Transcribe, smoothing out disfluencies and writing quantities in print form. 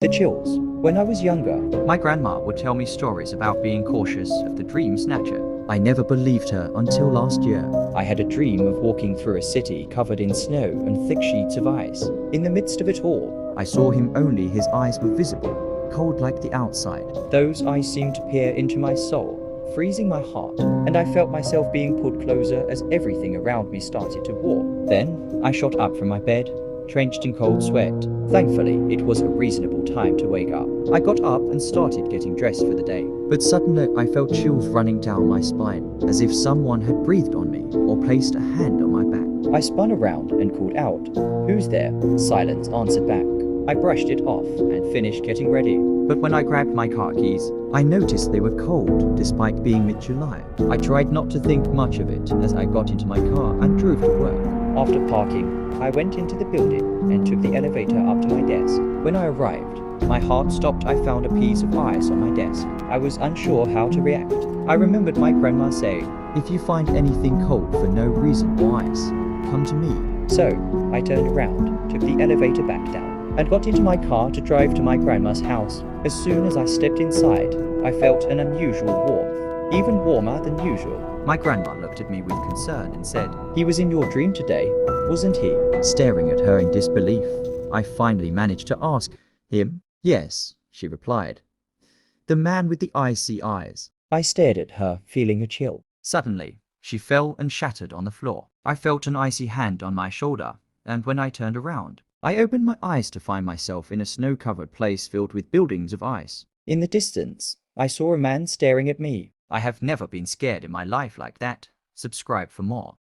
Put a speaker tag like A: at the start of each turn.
A: The chills. When I was younger,
B: My grandma would tell me stories about being cautious of the dream snatcher.
C: I never believed her until last year.
A: I had a dream of walking through a city covered in snow and thick sheets of ice. In the midst of it all,
C: I saw him only his eyes were visible, cold like the outside.
A: those eyes seemed to peer into my soul, freezing my heart, and I felt myself being pulled closer as everything around me started to warm. Then I shot up from my bed, drenched in cold sweat. Thankfully, it was a reasonable time to wake up. I got up and started getting dressed for the day.
C: But suddenly I felt chills running down my spine, as if someone had breathed on me or placed a hand on my back.
A: I spun around and called out, "Who's there?" Silence answered back. I brushed it off and finished getting ready.
B: But when I grabbed my car keys,
C: I noticed they were cold, despite being mid-July.
A: I tried not to think much of it as I got into my car and drove to work. After parking, I went into the building and took the elevator up to my desk. When I arrived, my heart stopped. I found a piece of ice on my desk. I was unsure how to react. I remembered my grandma saying,
C: If you find anything cold for no reason or ice, come to me.
A: so I turned around, took the elevator back down, and got into my car to drive to my grandma's house. As soon as I stepped inside, I felt an unusual warmth, even warmer than usual.
B: my grandma looked at me with concern and said,
A: "He was in your dream today, wasn't he?"
C: Staring at her in disbelief, I finally managed to ask, Him? Yes, she replied. The man with the icy eyes.
A: I stared at her, feeling a chill.
B: Suddenly, she fell and shattered on the floor. I felt an icy hand on my shoulder, and when I turned around, I opened my eyes to find myself in a snow-covered place filled with buildings of ice.
A: In the distance, I saw a man staring at me.
B: I have never been scared in my life like that. Subscribe for more.